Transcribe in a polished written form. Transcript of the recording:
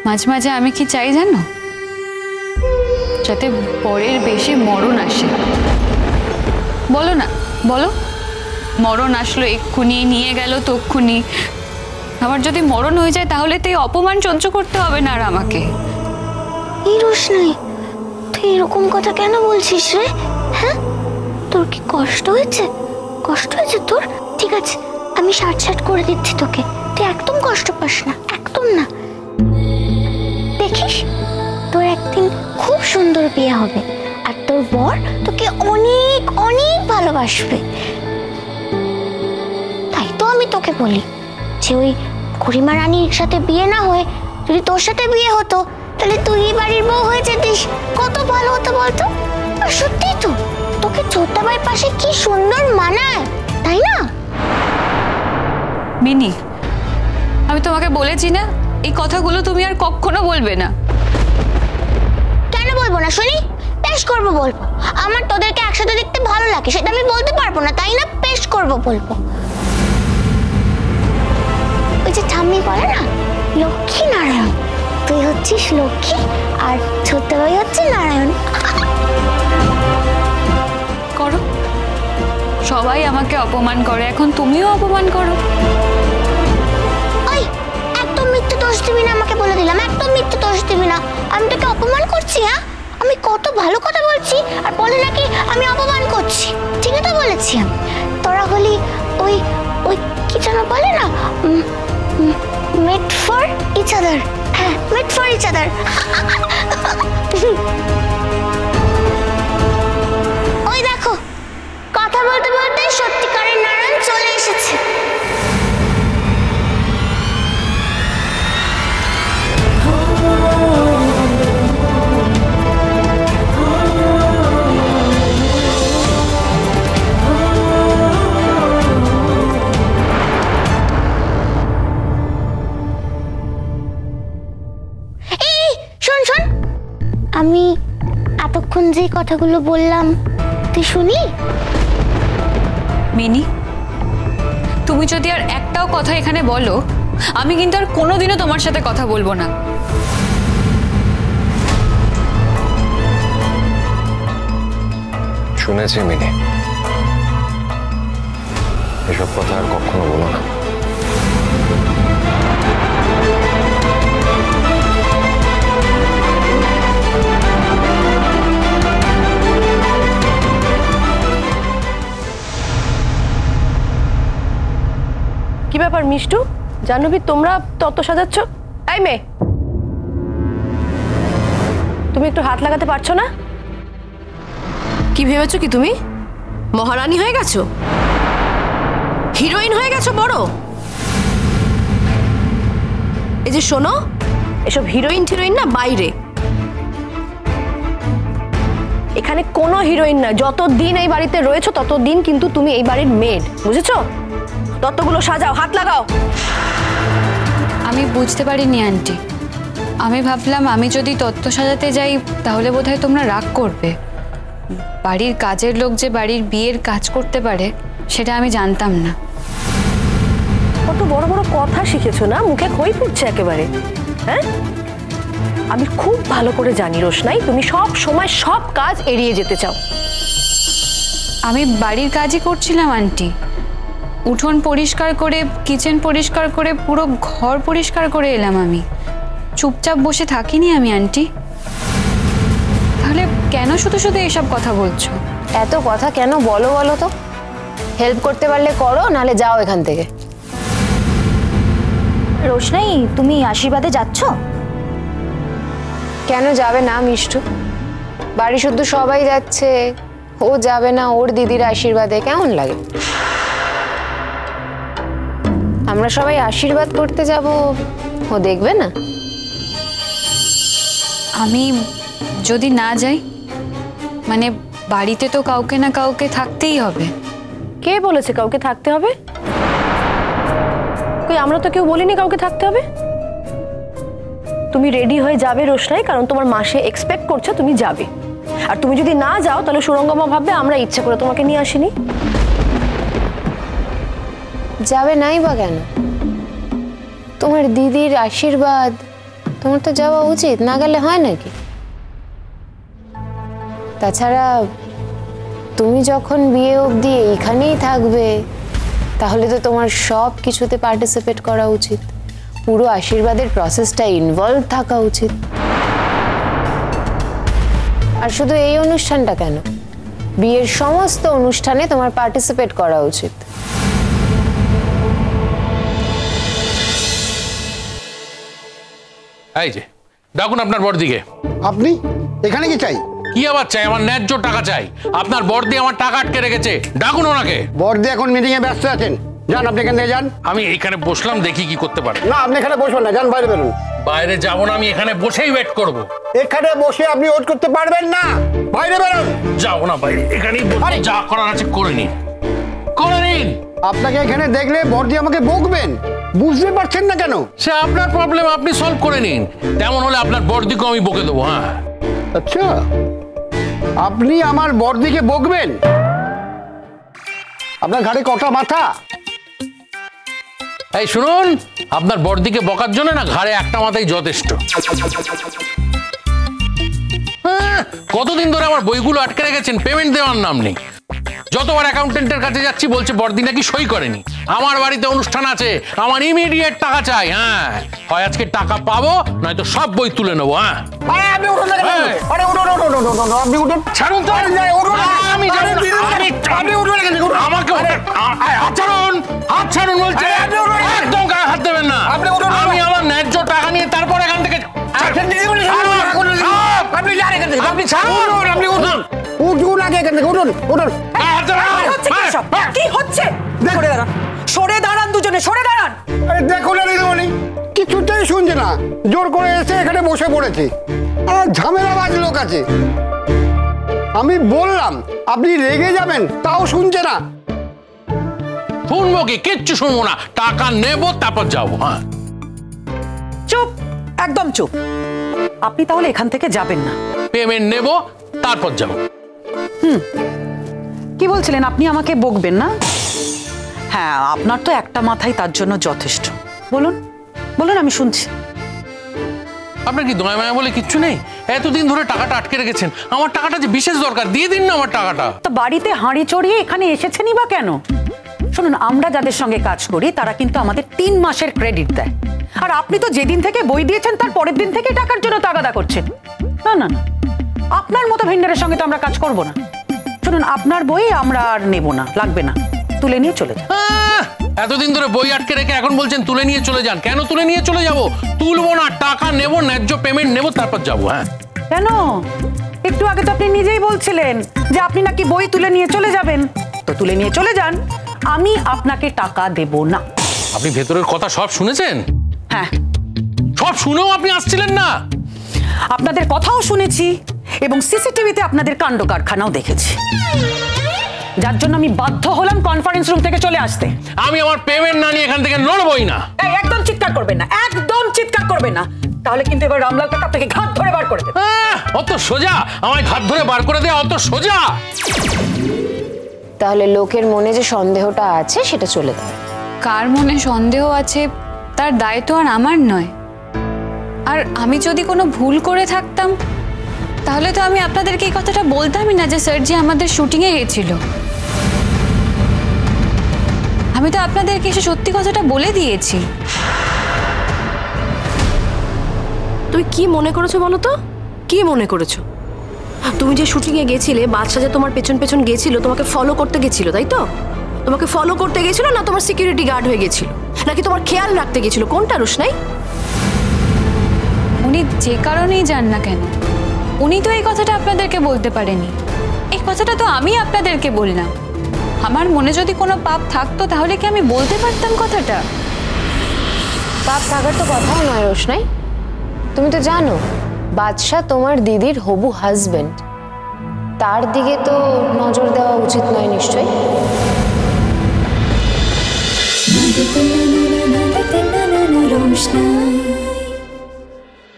মাঝে মাঝে আমি কি চাই জানো, যাতে পরের বেশি মরণ আসে। বলো না, বলো, মরণ আসলো এক্ষুনি, নিয়ে গেল তক্ষুনি। আমার যদি মরণ হয়ে যায় তাহলে তো এই অপমান সহ্য করতে হবে না আর আমাকে। এই রোশনাই, তুই এরকম কথা কেন বলছিস রে? হ্যাঁ, তোর কি কষ্ট হয়েছে? কষ্ট হয়েছে তোর? ঠিক আছে, আমি সাট করে দিচ্ছি তোকে, তুই একদম কষ্ট পাস না, একদম না। দেখিস, তোর একদিন খুব সুন্দর বিয়ে হবে আর তোর বর তোকে অনেক অনেক ভালোবাসবে। তাই তো আমি তোকে বলি যে ওই খুড়িমা রানীর সাথে বিয়ে না হয়ে যদি তোর সাথে বিয়ে হতো তাহলে তুই এই বাড়ির বউ হয়ে যেতিস, কত ভালো হতো বলতো। আর সত্যি তো, তোকে ছোট্টাবাই পাশে কি সুন্দর মানায়, তাই না? মিনি, আমি তোমাকে বলেছি না এই কথাগুলো তুমি আর কখনো বলবে না। কেন বলবো না শুনি? পেশ করবো বলবো। আমার তোদেরকে একসাথে দেখতে ভালো লাগে, সেটা আমি বলতে পারবো না, তাই না? পেশ করবো বলবো। ওই যে ঠাম্মি বলে না, লক্ষ্মী নারায়ণ, তুই হচ্ছিস লক্ষ্মী আর ছোট্ট ভাই হচ্ছে নারায়ণ। করো, সবাই আমাকে অপমান করে, এখন তুমিও অপমান করো। ওই একদম মিথ্যে দোষ দিবি না, আমাকে বলে দিলাম, একদম মিথ্যে দোষ দিবি না। আমি তোকে অপমান করছি? হ্যাঁ, আমি কত ভালো কথা বলছি আর বলে নাকি আমি অপমান করছি। ঠিকই তো বলেছি আমি। তোরা হলি ওই ওই কি যেন বলে না, মেড ফর ইচ আদার। হ্যাঁ, মেড ফর ইচ আদার। ওই দেখো, কথা বলতে বলতে সত্যিকারের নারায়ণ চলে এসেছে। আমি এতক্ষণ যে কথাগুলো বললাম তুই শুনি? মিনি, তুমি যদি আর একটাও কথা এখানে বলো, আমি কিন্তু আর কোনোদিনও তোমার সাথে কথা বলবো না। শুনেছি মিনি, এসব কথা আর কখনো বলো না। কি ব্যাপার মিষ্টু, জাহ্নবী, তোমরা তত্ত্ব সাজাচ্ছ? এই মেয়ে, তুমি একটু হাত লাগাতে পারছো না? কি ভেবেছো কি তুমি মহারানী হয়ে গেছো, হিরোইন হয়ে গেছো বড়? এই যে শোনো, এসব হিরোইন ঠিরোইন না বাইরে, এখানে কোনো হিরোইন না। যতদিন এই বাড়িতে রয়েছো ততদিন কিন্তু তুমি এই বাড়ির মেড, বুঝেছো? তত্ত্বগুলো সাজাও, হাত লাগাও। আমি বুঝতে পারিনি আন্টি, আমি ভাবলাম আমি যদি তত্ত্ব সাজাতে যাই তাহলে বোধহয় তোমরা রাগ করবে। বাড়ির কাজের লোক যে বাড়ির বিয়ের কাজ করতে পারে সেটা আমি জানতাম না। কত বড় বড় কথা শিখেছো না, মুখে খই ফুটছে একেবারে। হ্যাঁ, আমি খুব ভালো করে জানি রোশনাই, তুমি সব সময় সব কাজ এড়িয়ে যেতে চাও। আমি বাড়ির কাজই করছিলাম আন্টি, উঠোন পরিষ্কার করে, কিচেন পরিষ্কার করে, পুরো ঘর পরিষ্কার করে এলাম। আমি চুপচাপ বসে থাকিনি আমি আন্টি। তাহলে কেন শুধু শুধু এসব কথা বলছো? এত কথা কেন বলো বলো তো? হেল্প করতে পারলে করো, নালে যাও এখান থেকে। রোশনাই, তুমি আশীর্বাদে যাচ্ছ? কেন যাবে না মিষ্টু? বাড়ি শুদ্ধ সবাই যাচ্ছে, ও যাবে না ওর দিদির আশীর্বাদে? কেমন লাগে? আমরা সবাই আশীর্বাদ করতে যাব, ও দেখবে না? আমি যদি না যাই, মানে বাড়িতে তো কাউকে না কাউকে থাকতেই হবে। কে বলেছে কাউকে থাকতে হবে? কই, আমরা তো কেউ বলিনি কাউকে থাকতে হবে। তুমি রেডি হয়ে যাবে রোশনাই, কারণ তোমার মাসে এক্সপেক্ট করছে তুমি যাবে। আর তুমি যদি না যাও তাহলে সুরঙ্গমা ভাববে আমরা ইচ্ছা করে তোমাকে নিয়ে আসিনি। যাবে নাই বা কেন? তোমার দিদির আশীর্বাদ তোমার তো যাওয়া উচিত, না গেলে হয় নাকি? তাছাড়া তুমি যখন বিয়ে অবধি এইখানেই থাকবে, তাহলে তো তোমার সব কিছুতে পার্টিসিপেট করা উচিত, পুরো আশীর্বাদের প্রসেসটা ইনভলভ থাকা উচিত। আর শুধু এই অনুষ্ঠানটা কেন, বিয়ের সমস্ত অনুষ্ঠানে তোমার পার্টিসিপেট করা উচিত। এই যে ডাকুন আপনার বড়দিকে। আপনি এখানে কি চাই? কি আবার চাই? আমার ন্যায্য টাকা চাই। আপনার বড়দি আমার টাকা আটকে রেখেছে, ডাকুন ওনাকে। বড়দি এখন মিটিং এ ব্যস্ত আছেন, যান আপনি এখান থেকে যান। আমি এখানে বসলাম, দেখি কি করতে পারে। না আপনি এখানে বসবেন না, যান বাইরে বেরোন। বাইরে যাব না, আমি এখানে বসেই ওয়েট করব। এখানে বসে আপনি ওয়েট করতে পারবেন না, বাইরে বেরোন। যাও না বাইরে, এখানেই বসে যা করার আছে করে নিন, করে নিন। আপনাকে এখানে দেখলে বড়দি আমাকে বকবেন, বুঝতে পারছেন না কেন? সে আপনার প্রবলেম, আপনি সলভ করে নিন। তেমন হলে আপনার বড়দিকে আমি বকে দেবো। হ্যাঁ আচ্ছা, আপনি আমার বড়দিকে বকবেন? আপনার ঘাড়ে কটা মাথা? এই শুনুন, আপনার বড়দিকে বকার জন্য না ঘাড়ে একটা মাথাই যথেষ্ট। কতদিন ধরে আমার বইগুলো আটকে রেখেছেন, পেমেন্ট দেওয়ার নাম নেই। যতবার অ্যাকাউন্টেন্টের কাছে যাচ্ছি বলছে বড়দি নাকি সই করেনি। আমার বাড়িতে অনুষ্ঠান আছে, আমার ইমিডিয়েট টাকা চাই। হ্যাঁ, হয় আজকে টাকা পাবো, নয়তো সব বই তুলে নেবো। হ্যাঁ আপনি উঠুন না কেন? আরে উঠুন উঠুন উঠুন উঠুন, আপনি উঠুন। ছাড়ুন তো। আমি আপনি উঠবেন না কেন? আমাকে হাত ছাড়ুন, হাত ছাড়ুন বলছে। একদম গায়ে হাত দেবেন না। আমি আমার ন্যায্য টাকা নিয়ে তারপর এখান থেকে আপনি যান এখান থেকে। আপনি ছাড়ুন, আপনি উঠুন, উঠুন আগে এখান থেকে, উঠুন উঠুন। কি হচ্ছে? সরে দাঁড়ান, সরে দাঁড়ান, দুজনে সরে দাঁড়ান। আরে দেখুন না দিদিমণি, কিছুতেই শুনছে না, জোর করে এসে এখানে বসে পড়েছে। আর ঝামেলাবাজ লোক আছে। আমি বললাম আপনি রেগে যাবেন, তাও শুনছে না। শুনবো কি? কিচ্ছু শুনবো না। টাকা নেবো তারপর যাবো। হ্যাঁ চুপ, একদম চুপ। আপনি তাহলে এখান থেকে যাবেন না। পেমেন্ট নেবো তারপর যাবো। কি বলছিলেন? আপনি আমাকে বকবেন না? হ্যাঁ, আপনার তো একটা মাথাই তার জন্য যথেষ্ট। বলুন বলুন, আমি শুনছি। আপনার কি দয়া মায়া বলে কিচ্ছু নেই? এতদিন ধরে টাকাটা আটকে রেখেছেন, আমার টাকাটা যে বিশেষ দরকার, দিয়ে দিন না আমার টাকাটা। তো বাড়িতে হাঁড়ি চড়িয়ে এখানে এসেছেনই বা কেন? শুনুন, আমরা যাদের সঙ্গে কাজ করি তারা কিন্তু আমাদের 3 মাসের ক্রেডিট দেয়। আর আপনি তো যেদিন থেকে বই দিয়েছেন তার পরের দিন থেকে টাকার জন্য তাগাদা করছেন। না না না, আপনার মতো ভেন্ডারের সঙ্গে তো আমরা কাজ করব না। শুনুন, আপনার বই আমরা আর নেব না, লাগবে না, তুলে নিয়ে চলে যান। এতদিন ধরে বই আটকে রেখে এখন বলছেন তুলে নিয়ে চলে যান। কেন তুলে নিয়ে চলে যাব? তুলবো না, টাকা নেবো, ন্যায্য পেমেন্ট নেবো, তারপর যাবো। হ্যাঁ কেন? একটু আগে তো আপনি নিজেই বলছিলেন যে আপনি নাকি বই তুলে নিয়ে চলে যাবেন। তো তুলে নিয়ে চলে যান, আমি আপনাকে টাকা দেব না। আপনি ভেতরের কথা সব শুনেছেন? হ্যাঁ, সব শুনেও আপনি আসছিলেন না? আপনাদের কথাও শুনেছি এবং সিসিটিভিতে আপনাদের কাণ্ড কারখানাও দেখেছি, যার জন্য আমি বাধ্য হলাম কনফারেন্স রুম থেকে চলে আসতে। আমি আমার পেমেন্ট না নিয়ে এখান থেকে নড়বই না। একদম চিৎকার করবেন না, একদম চিৎকার করবেন না, তাহলে কিন্তু এবার রামলাল কাকা থেকে ঘাট ধরে বার করে দেবে। অত সোজা আমায় ঘাট ধরে বার করে দেয়া অত সোজা? তাহলে লোকের মনে যে সন্দেহটা আছে সেটা চলে যাবে। কার মনে সন্দেহ আছে তার দায়িত্ব আর আমার নয়। আর আমি যদি কোনো ভুল করে থাকতাম তাহলে তো আমি আপনাদেরকে এই কথাটা বলতামই না যে স্যারজি আমাদের শুটিংয়ে গেছিল। আমি তো আপনাদেরকে এসে সত্যি কথাটা বলে দিয়েছি। তুমি কি মনে করেছো বলো তো? কি মনে করেছো? তুমি যে শুটিংয়ে গেছিলে, বাদশা যে তোমার পেছন পেছন গেছিল, তোমাকে ফলো করতে গেছিল, তাই তো? তোমাকে ফলো করতে গেছিল না তোমার সিকিউরিটি গার্ড হয়ে গেছিল, নাকি তোমার খেয়াল রাখতে গেছিল? কোনটা রোশনাই? উনি যে কারণেই যান না কেন, উনি তো এই কথাটা আপনাদেরকে বলতে পারেনি। এই কথাটা তো আমি আপনাদেরকে বললাম। আমার মনে যদি কোনো পাপ থাকতো তাহলে কি আমি বলতে পারতাম কথাটা? পাপ থাকার তো কথাও নয় রোশনাই। তুমি তো জানো বাদশা তোমার দিদির হবু হাজবেন্ড, তার দিকে তো নজর দেওয়া উচিত নয় নিশ্চয়ই?